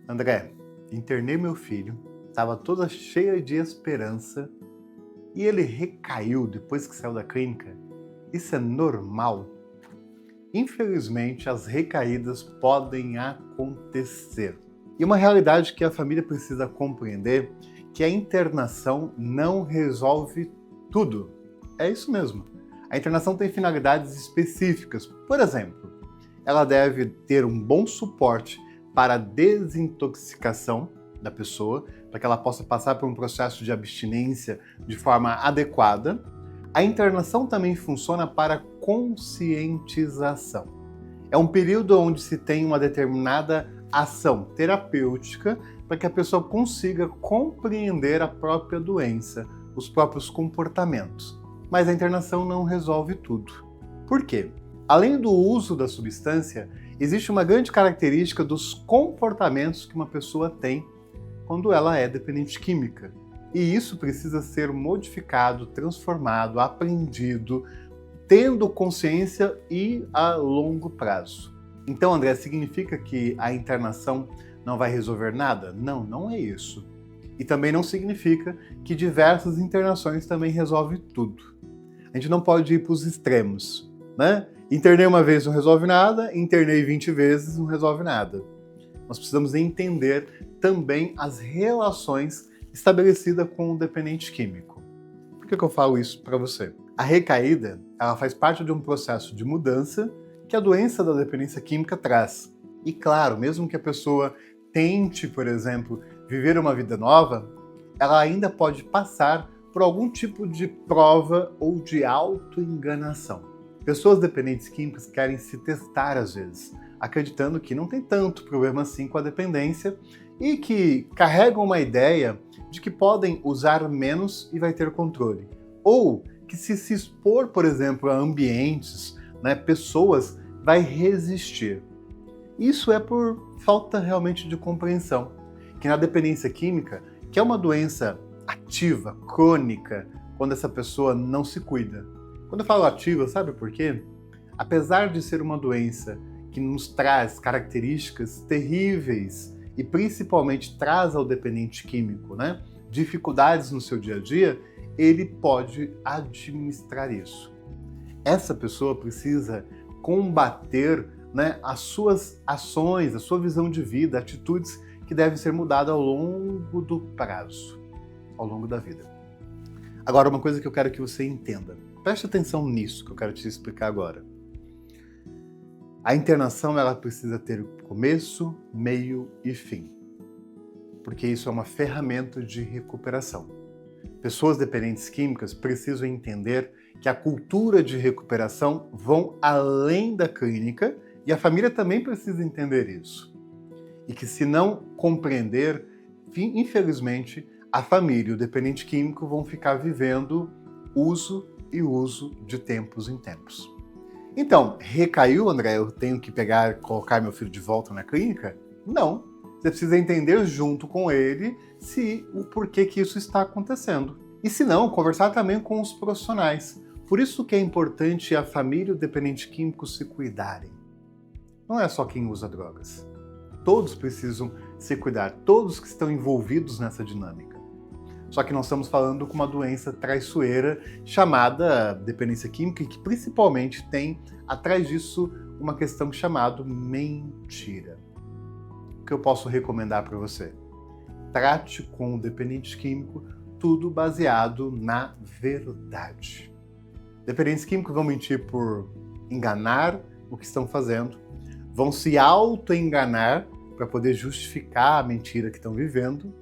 André, internei meu filho, estava toda cheia de esperança e ele recaiu depois que saiu da clínica. Isso é normal? Infelizmente, as recaídas podem acontecer. E uma realidade que a família precisa compreender que a internação não resolve tudo. É isso mesmo. A internação tem finalidades específicas. Por exemplo, ela deve ter um bom suporte para a desintoxicação da pessoa, para que ela possa passar por um processo de abstinência de forma adequada. A internação também funciona para conscientização. É um período onde se tem uma determinada ação terapêutica para que a pessoa consiga compreender a própria doença, os próprios comportamentos. Mas a internação não resolve tudo. Por quê? Além do uso da substância, existe uma grande característica dos comportamentos que uma pessoa tem quando ela é dependente química. E isso precisa ser modificado, transformado, aprendido, tendo consciência e a longo prazo. Então, André, significa que a internação não vai resolver nada? Não, não é isso. E também não significa que diversas internações também resolvem tudo. A gente não pode ir para os extremos, né? Internei uma vez, não resolve nada, internei 20 vezes, não resolve nada. Nós precisamos entender também as relações estabelecidas com o dependente químico. Por que eu falo isso para você? A recaída, ela faz parte de um processo de mudança que a doença da dependência química traz. E claro, mesmo que a pessoa tente, por exemplo, viver uma vida nova, ela ainda pode passar por algum tipo de prova ou de autoenganação. Pessoas dependentes químicas querem se testar às vezes, acreditando que não tem tanto problema assim com a dependência e que carregam uma ideia de que podem usar menos e vai ter controle. Ou que se expor, por exemplo, a ambientes, pessoas, vai resistir. Isso é por falta realmente de compreensão. Que na dependência química, que é uma doença ativa, crônica, quando essa pessoa não se cuida. Quando eu falo ativa, sabe por quê? Apesar de ser uma doença que nos traz características terríveis e principalmente traz ao dependente químico, dificuldades no seu dia a dia, ele pode administrar isso. Essa pessoa precisa combater as suas ações, a sua visão de vida, atitudes que devem ser mudadas ao longo do prazo, ao longo da vida. Agora, uma coisa que eu quero que você entenda. Preste atenção nisso que eu quero te explicar agora. A internação ela precisa ter começo, meio e fim, porque isso é uma ferramenta de recuperação. Pessoas dependentes químicas precisam entender que a cultura de recuperação vão além da clínica e a família também precisa entender isso. E que se não compreender, infelizmente, a família e o dependente químico vão ficar vivendo uso e uso de tempos em tempos. Então, recaiu, André, eu tenho que colocar meu filho de volta na clínica? Não. Você precisa entender junto com ele o porquê que isso está acontecendo. E se não, conversar também com os profissionais. Por isso que é importante a família e o dependente químico se cuidarem. Não é só quem usa drogas. Todos precisam se cuidar, todos que estão envolvidos nessa dinâmica. Só que nós estamos falando com uma doença traiçoeira chamada dependência química e que principalmente tem atrás disso uma questão chamada mentira. O que eu posso recomendar para você? Trate com o dependente químico tudo baseado na verdade. Dependentes químicos vão mentir por enganar o que estão fazendo, vão se auto-enganar para poder justificar a mentira que estão vivendo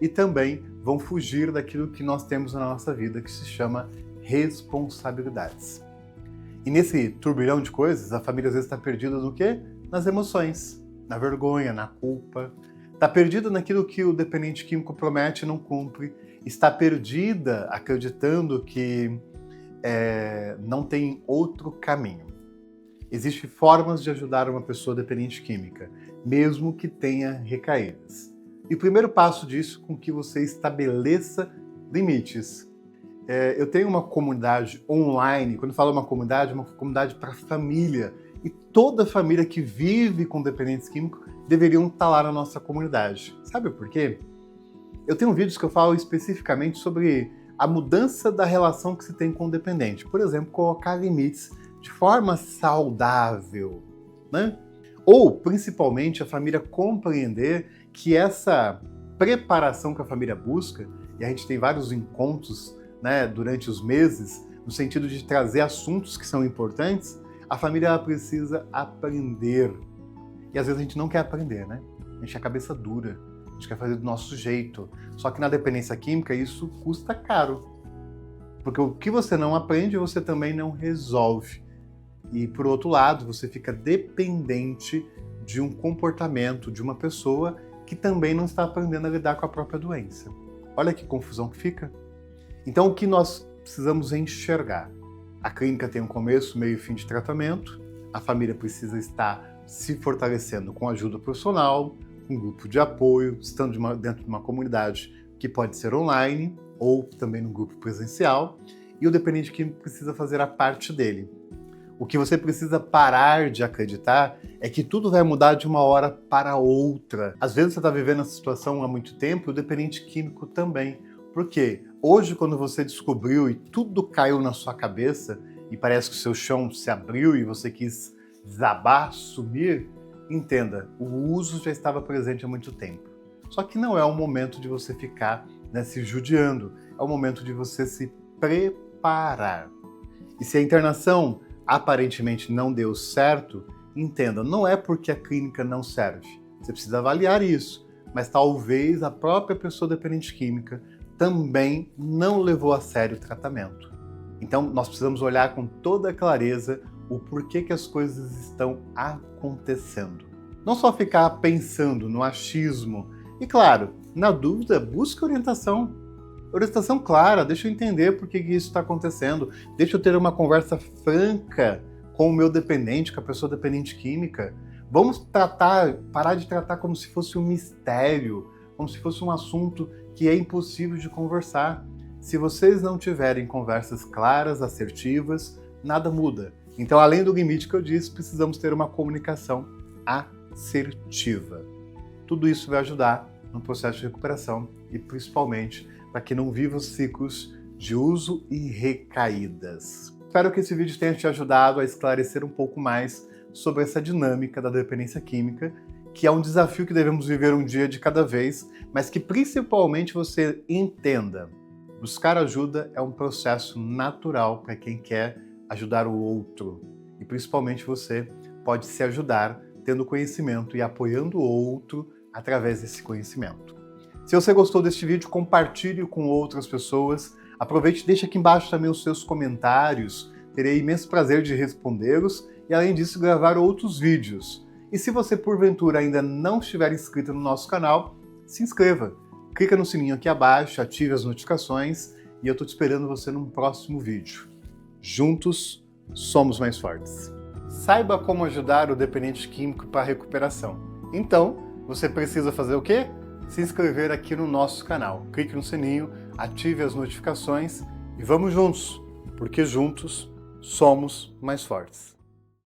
e também vão fugir daquilo que nós temos na nossa vida, que se chama responsabilidades. E nesse turbilhão de coisas, a família às vezes está perdida no quê? Nas emoções, na vergonha, na culpa. Está perdida naquilo que o dependente químico promete e não cumpre. Está perdida acreditando que não tem outro caminho. Existem formas de ajudar uma pessoa dependente química, mesmo que tenha recaídas. E o primeiro passo disso é com que você estabeleça limites. Eu tenho uma comunidade online, quando eu falo uma comunidade para família. E toda família que vive com dependentes químicos deveriam estar lá na nossa comunidade. Sabe por quê? Eu tenho vídeos que eu falo especificamente sobre a mudança da relação que se tem com o dependente. Por exemplo, colocar limites de forma saudável, né? Ou, principalmente, a família compreender que essa preparação que a família busca, e a gente tem vários encontros, né, durante os meses, no sentido de trazer assuntos que são importantes, a família precisa aprender. E às vezes a gente não quer aprender, né? A gente é cabeça dura, a gente quer fazer do nosso jeito. Só que na dependência química isso custa caro. Porque o que você não aprende, você também não resolve. E por outro lado, você fica dependente de um comportamento de uma pessoa que também não está aprendendo a lidar com a própria doença. Olha que confusão que fica. Então o que nós precisamos enxergar? A clínica tem um começo, meio e fim de tratamento, a família precisa estar se fortalecendo com ajuda profissional, com um grupo de apoio, estando dentro de uma comunidade que pode ser online ou também no grupo presencial, e o dependente químico precisa fazer a parte dele. O que você precisa parar de acreditar é que tudo vai mudar de uma hora para outra. Às vezes você está vivendo essa situação há muito tempo e o dependente químico também. Por quê? Hoje, quando você descobriu e tudo caiu na sua cabeça e parece que o seu chão se abriu e você quis desabar, sumir, entenda, o uso já estava presente há muito tempo. Só que não é o momento de você ficar, né, se judiando, é o momento de você se preparar. E se a internação aparentemente não deu certo, entenda, não é porque a clínica não serve. Você precisa avaliar isso, mas talvez a própria pessoa dependente química também não levou a sério o tratamento. Então nós precisamos olhar com toda clareza o porquê que as coisas estão acontecendo. Não só ficar pensando no achismo. E claro, na dúvida, busque orientação. Orientação clara, deixa eu entender por que isso está acontecendo. Deixa eu ter uma conversa franca com o meu dependente, com a pessoa dependente química. Vamos parar de tratar como se fosse um mistério, como se fosse um assunto que é impossível de conversar. Se vocês não tiverem conversas claras, assertivas, nada muda. Então, além do limite que eu disse, precisamos ter uma comunicação assertiva. Tudo isso vai ajudar no processo de recuperação e, principalmente, para que não viva os ciclos de uso e recaídas. Espero que esse vídeo tenha te ajudado a esclarecer um pouco mais sobre essa dinâmica da dependência química, que é um desafio que devemos viver um dia de cada vez, mas que principalmente você entenda. Buscar ajuda é um processo natural para quem quer ajudar o outro. E principalmente você pode se ajudar tendo conhecimento e apoiando o outro através desse conhecimento. Se você gostou deste vídeo, compartilhe com outras pessoas. Aproveite e deixe aqui embaixo também os seus comentários. Terei imenso prazer de respondê-los e, além disso, gravar outros vídeos. E se você, porventura, ainda não estiver inscrito no nosso canal, se inscreva. Clica no sininho aqui abaixo, ative as notificações e eu estou te esperando você num próximo vídeo. Juntos, somos mais fortes. Saiba como ajudar o dependente químico para a recuperação. Então, você precisa fazer o quê? Se inscrever aqui no nosso canal. Clique no sininho, ative as notificações e vamos juntos, porque juntos somos mais fortes.